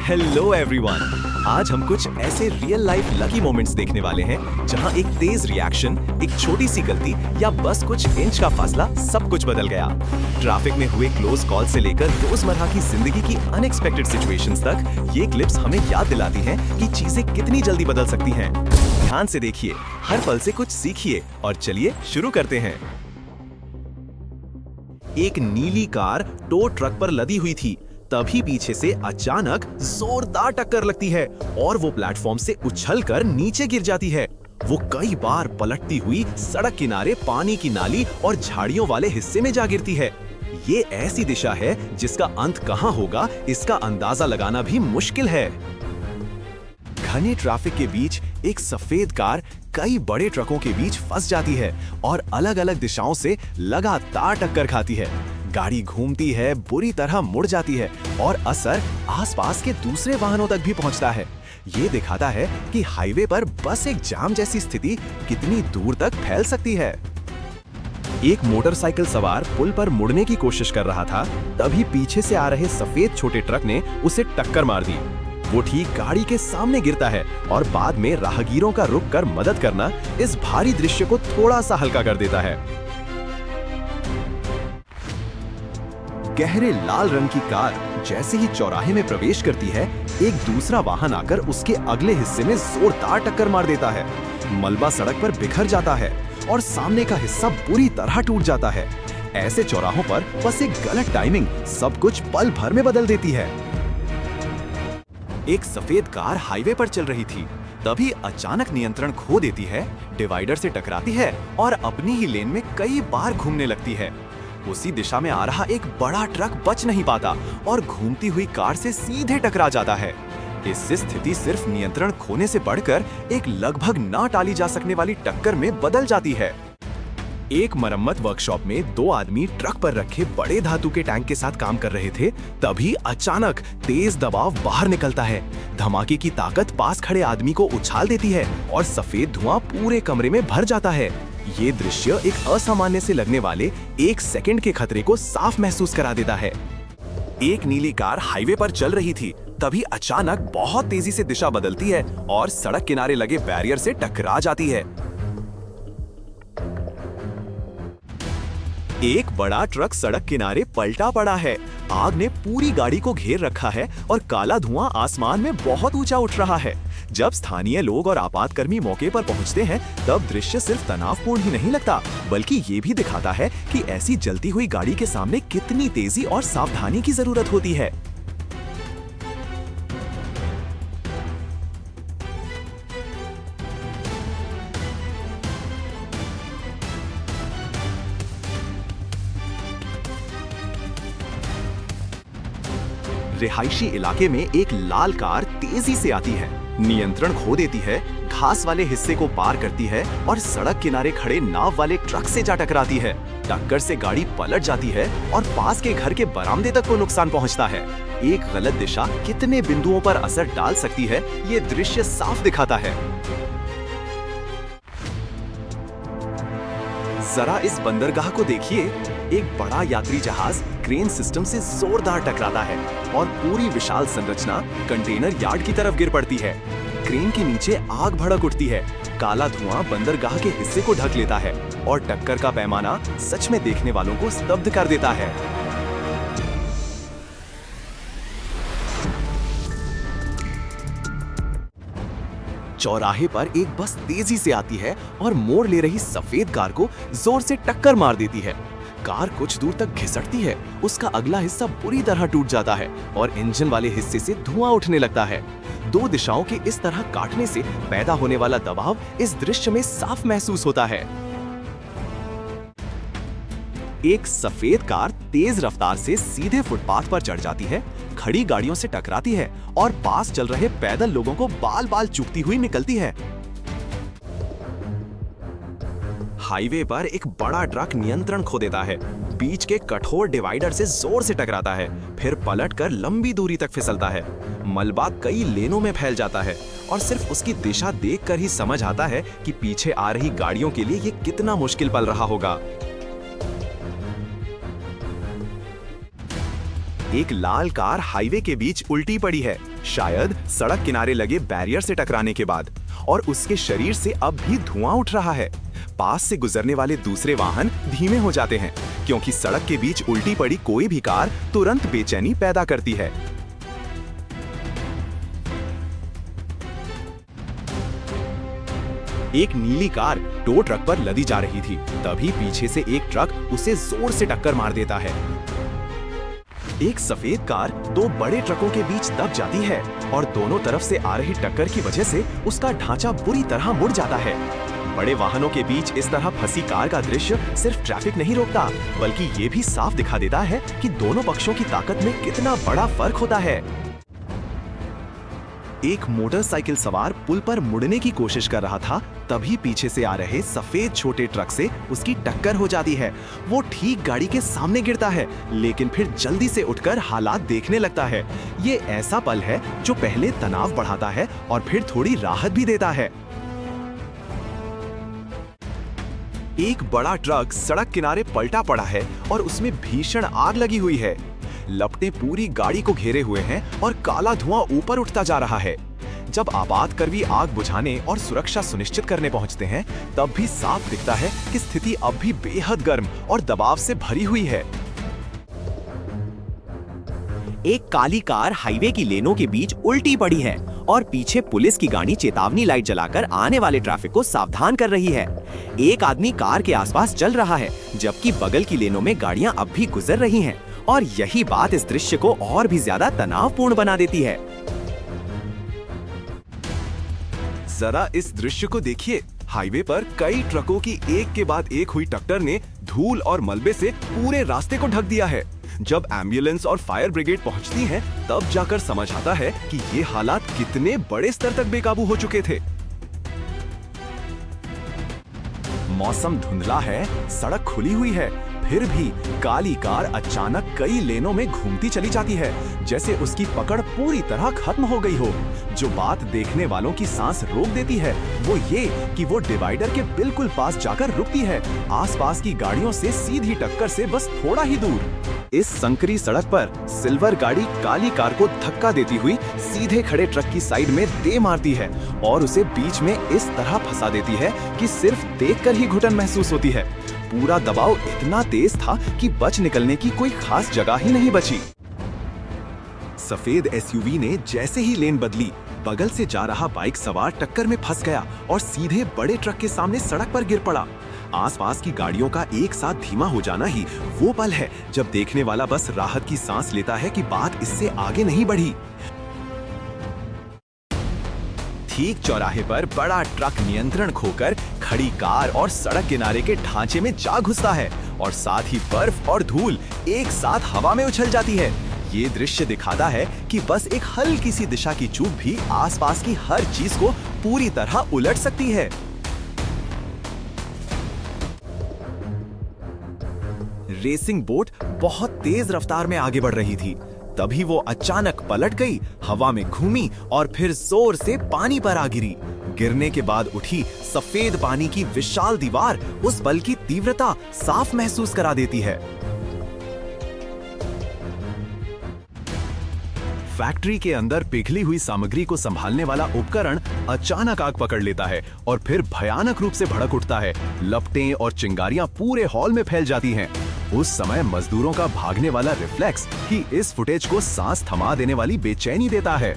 Hello everyone. आज हम कुछ ऐसे रियल लाइफ लकी मोमेंट्स देखने वाले हैं जहां एक तेज रिएक्शन, एक छोटी सी गलती या बस कुछ इंच का फासला सब कुछ बदल गया। ट्रैफिक में हुए क्लोज कॉल से लेकर रोजमर्रा की जिंदगी की अनएक्सपेक्टेड सिचुएशंस तक ये क्लिप्स हमें याद दिलाती हैं कि चीजें कितनी जल्दी बदल सकती हैं। ध्यान से देखिए, हर पल से कुछ सीखिए और चलिए शुरू करते हैं। एक नीली कार टो ट्रक पर लदी हुई थी। तभी पीछे से अचानक जोरदार टक्कर लगती है और वो प्लेटफॉर्म से उछलकर नीचे गिर जाती है। वो कई बार पलटती हुई सड़क किनारे पानी की नाली और झाड़ियों वाले हिस्से में जा गिरती है। ये ऐसी दिशा है जिसका अंत कहां होगा इसका अंदाजा लगाना भी मुश्किल है। घने ट्रैफिक के बीच एक सफेद कार कई बड़े ट्रकों के बीच फंस जाती है और अलग-अलग दिशाओं से लगातार टक्कर खाती है। गाड़ी घूमती है, बुरी तरह मुड़ जाती है और असर आसपास के दूसरे वाहनों तक भी पहुंचता है। ये दिखाता है कि हाईवे पर बस एक जाम जैसी स्थिति कितनी दूर तक फैल सकती है। एक मोटरसाइकिल सवार पुल पर मुड़ने की कोशिश कर रहा था, तभी पीछे से आ रहे सफेद छोटे ट्रक ने उसे टक्कर मार दी। वो ठीक गाड़ी के सामने गिरता है और बाद में राहगीरों का रुक कर मदद करना इस भारी दृश्य को थोड़ा सा हल्का कर देता है। गहरे लाल रंग की कार जैसे ही चौराहे में प्रवेश करती है, एक दूसरा वाहन आकर उसके अगले हिस्से में जोरदार टक्कर मार देता है। मलबा सड़क पर बिखर जाता है और सामने का हिस्सा बुरी तरह टूट जाता है। ऐसे चौराहों पर बस एक गलत टाइमिंग सब कुछ पल भर में बदल देती है। एक सफेद कार हाईवे पर चल रही थी, तभी अचानक नियंत्रण खो देती है, डिवाइडर से टकराती है और अपनी ही लेन में कई बार घूमने लगती है। उसी दिशा में आ रहा एक बड़ा ट्रक बच नहीं पाता और घूमती हुई कार से सीधे टकरा जाता है। इससे स्थिति सिर्फ नियंत्रण खोने से बढ़कर एक लगभग ना टाली जा सकने वाली टक्कर में बदल जाती है। एक मरम्मत वर्कशॉप में दो आदमी ट्रक पर रखे बड़े धातु के टैंक के साथ काम कर रहे थे। तभी अचानक तेज दबाव बाहर निकलता है। धमाके की ताकत पास खड़े आदमी को उछाल देती है और सफेद धुआं पूरे कमरे में भर जाता है। ये दृश्य एक असामान्य से लगने वाले एक सेकंड के खतरे को साफ महसूस करा देता है। एक नीली कार हाईवे पर चल रही थी, तभी अचानक बहुत तेजी से दिशा बदलती है और सड़क किनारे लगे बैरियर से टकरा जाती है। एक बड़ा ट्रक सड़क किनारे पलटा पड़ा है। आग ने पूरी गाड़ी को घेर रखा है और काला धुआं आसमान में बहुत ऊंचा उठ रहा है। जब स्थानीय लोग और आपातकर्मी मौके पर पहुंचते हैं, तब दृश्य सिर्फ तनावपूर्ण ही नहीं लगता, बल्कि ये भी दिखाता है कि ऐसी जलती हुई गाड़ी के सामने कितनी तेजी और सावधानी की जरूरत होती है। रिहायशी इलाके में एक लाल कार तेजी से आती है, नियंत्रण खो देती है, घास वाले हिस्से को पार करती है और सड़क किनारे खड़े नाव वाले ट्रक से जा टकराती है। टक्कर से गाड़ी पलट जाती है और पास के घर के बरामदे तक को नुकसान पहुंचता है। एक गलत दिशा कितने बिंदुओं पर असर डाल सकती है, ये दृश्य साफ दिखाता है। जरा इस बंदरगाह को देखिए। एक बड़ा यात्री जहाज क्रेन सिस्टम से जोरदार टकराता है और पूरी विशाल संरचना कंटेनर यार्ड की तरफ गिर पड़ती है। क्रेन के नीचे आग भड़क उठती है। काला धुआं बंदरगाह के हिस्से को ढक लेता है और टक्कर का पैमाना सच में देखने वालों को स्तब्ध कर देता है। चौराहे पर एक बस तेजी से आती है और मोड़ ले रही सफेद कार को जोर से टक्कर मार देती है। कार कुछ दूर तक घिसटती है, उसका अगला हिस्सा बुरी तरह टूट जाता है और इंजन वाले हिस्से से धुआं उठने लगता है। दो दिशाओं के इस तरह काटने से पैदा होने वाला दबाव इस दृश्य में साफ महसूस होता है। एक सफेद कार तेज रफ्तार से सीधे फुटपाथ पर चढ़ जाती है, खड़ी गाड़ियों से टकराती है और पास चल रहे पैदल लोगों को बाल बाल चूकती हुई निकलती है। हाईवे पर एक बड़ा ट्रक नियंत्रण खो देता है, बीच के कठोर डिवाइडर से जोर से टकराता है, फिर पलटकर लंबी दूरी तक फिसलता है। मलबा कई लेनों में फैल जाता है और सिर्फ उसकी दिशा देखकर ही समझ आता है कि पीछे आ रही गाड़ियों के लिए ये कितना मुश्किल पल रहा होगा। एक लाल कार हाईवे के बीच उल्टी पड़ी है। शायद सड़क किनारे लगे बैरियर से टकराने के बाद, और उसके शरीर से अब भी धुआं उठ रहा है। पास से गुजरने वाले दूसरे वाहन धीमे हो जाते हैं, क्योंकि सड़क के बीच उल्टी पड़ी कोई भी कार तुरंत बेचैनी पैदा करती है। एक नीली कार टो ट्रक पर लदी जा रही थी। तभी पीछे से एक ट्रक उसे जोर से टक्कर मार देता है। एक सफेद कार दो बड़े ट्रकों के बीच दब जाती है और दोनों तरफ से आ रही टक्कर की वजह से उसका ढांचा बुरी तरह मुड़ जाता है। बड़े वाहनों के बीच इस तरह फंसी कार का दृश्य सिर्फ ट्रैफिक नहीं रोकता, बल्कि ये भी साफ दिखा देता है कि दोनों पक्षों की ताकत में कितना बड़ा फर्क होता है। एक मोटरसाइकिल सवार पुल पर मुड़ने की कोशिश कर रहा था, तभी पीछे से आ रहे सफेद छोटे ट्रक से उसकी टक्कर हो जाती है। वो ठीक गाड़ी के सामने गिरता है, लेकिन फिर जल्दी से उठकर हालात देखने लगता है। ये ऐसा पल है जो पहले तनाव बढ़ाता है और फिर थोड़ी राहत भी देता है। एक बड़ा ट्रक सड़क किनारे पलटा पड़ा है और उसमें भीषण आग लगी हुई है। लपटें पूरी गाड़ी को घेरे हुए हैं और काला धुआं ऊपर उठता जा रहा है। जब आपातकर्मी आग बुझाने और सुरक्षा सुनिश्चित करने पहुंचते हैं, तब भी साफ दिखता है कि स्थिति अब भी बेहद गर्म और दबाव से भरी हुई है। एक काली कार हाईवे की लेनों के बीच उल्टी पड़ी है और पीछे पुलिस की गाड़ी चेतावनी लाइट जलाकर आने वाले ट्रैफिक को सावधान कर रही है। एक आदमी कार के आसपास चल रहा है, जबकि बगल की लेनों में गाड़ियां अब भी गुजर रही हैं, और यही बात इस दृश्य को और भी ज्यादा तनावपूर्ण बना देती है। जरा इस दृश्य को देखिए। हाईवे पर कई ट्रकों की एक के बाद एक हुई टक्कर ने धूल और मलबे से पूरे रास्ते को ढक दिया है। जब एम्बुलेंस और फायर ब्रिगेड पहुंचती हैं, तब जाकर समझ आता है कि ये हालात कितने बड़े स्तर तक बेकाबू हो चुके थे। मौसम धुंधला है, सड़क खुली हुई है, फिर भी काली कार अचानक कई लेनों में घूमती चली जाती है, जैसे उसकी पकड़ पूरी तरह खत्म हो गई हो। जो बात देखने वालों की सांस रोक देती है, वो ये कि वो डिवाइडर के बिल्कुल पास जाकर रुकती है, आसपास की गाड़ियों से सीधी टक्कर से बस थोड़ा ही दूर। इस संकरी सड़क पर सिल्वर गाड़ी काली कार को धक्का देती हुई सीधे खड़े ट्रक की साइड में दे मारती है और उसे बीच में इस तरह फंसा देती है कि सिर्फ देखकर ही घुटन महसूस होती है। पूरा दबाव इतना तेज था कि बच निकलने की कोई खास जगह ही नहीं बची। सफेद एसयूवी ने जैसे ही लेन बदली, बगल से जा रहा बाइक सवार टक्कर में फंस गया और सीधे बड़े ट्रक के सामने सड़क पर गिर पड़ा। आसपास की गाड़ियों का एक साथ धीमा हो जाना ही वो पल है जब देखने वाला बस राहत की सांस लेता है कि बात इससे आगे नहीं बढ़ी। ठीक चौराहे पर बड़ा ट्रक नियंत्रण खोकर खड़ी कार और सड़क किनारे के ढांचे में जा घुसता है और साथ ही बर्फ और धूल एक साथ हवा में उछल जाती है। ये दृश्य दिखाता है कि बस एक हल्की सी दिशा की चूक भी आसपास की हर चीज को पूरी तरह उलट सकती है। रेसिंग बोट बहुत तेज रफ्तार में आगे बढ़ रही थी, तभी वो अचानक पलट गई, हवा में घूमी और फिर जोर से पानी पर आ गिरी। गिरने के बाद उठी सफेद पानी की विशाल दीवार उस बल की तीव्रता साफ महसूस करा देती है। फैक्ट्री के अंदर पिघली हुई सामग्री को संभालने वाला उपकरण अचानक आग पकड़ लेता है और फिर भयानक रूप से भड़क उठता है। लपटें और चिंगारियां पूरे हॉल में फैल जाती हैं। उस समय मजदूरों का भागने वाला रिफ्लेक्स ही इस फुटेज को सांस थमा देने वाली बेचैनी देता है।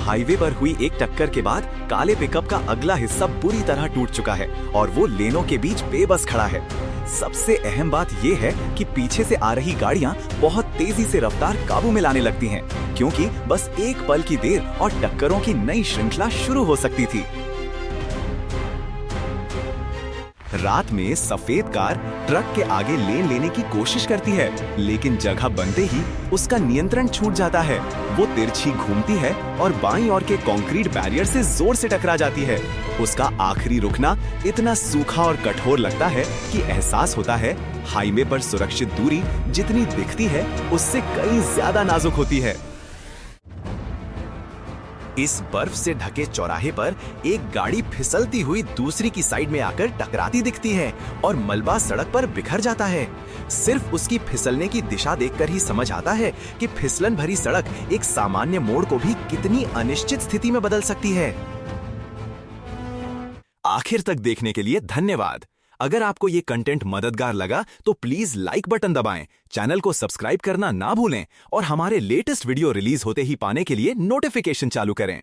हाईवे पर हुई एक टक्कर के बाद काले पिकअप का अगला हिस्सा बुरी तरह टूट चुका है और वो लेनों के बीच बेबस खड़ा है। सबसे अहम बात ये है कि पीछे से आ रही गाड़ियां बहुत तेजी से रफ्तार काबू में लाने लगती हैं, क्योंकि बस एक पल की देर और टक्करों की नई श्रृंखला शुरू हो सकती थी। रात में सफेद कार ट्रक के आगे लेन लेने की कोशिश करती है, लेकिन जगह बनते ही उसका नियंत्रण छूट जाता है। वो तिरछी घूमती है और बाईं ओर के कंक्रीट बैरियर से जोर से टकरा जाती है। उसका आखिरी रुकना इतना सूखा और कठोर लगता है कि एहसास होता है हाईवे पर सुरक्षित दूरी जितनी दिखती है उससे कई ज्यादा नाजुक होती है। इस बर्फ से ढके चौराहे पर एक गाड़ी फिसलती हुई दूसरी की साइड में आकर टकराती दिखती है और मलबा सड़क पर बिखर जाता है। सिर्फ उसकी फिसलने की दिशा देखकर ही समझ आता है कि फिसलन भरी सड़क एक सामान्य मोड़ को भी कितनी अनिश्चित स्थिति में बदल सकती है। आखिर तक देखने के लिए धन्यवाद। अगर आपको ये कंटेंट मददगार लगा तो प्लीज लाइक बटन दबाएं, चैनल को सब्सक्राइब करना ना भूलें और हमारे लेटेस्ट वीडियो रिलीज होते ही पाने के लिए नोटिफिकेशन चालू करें।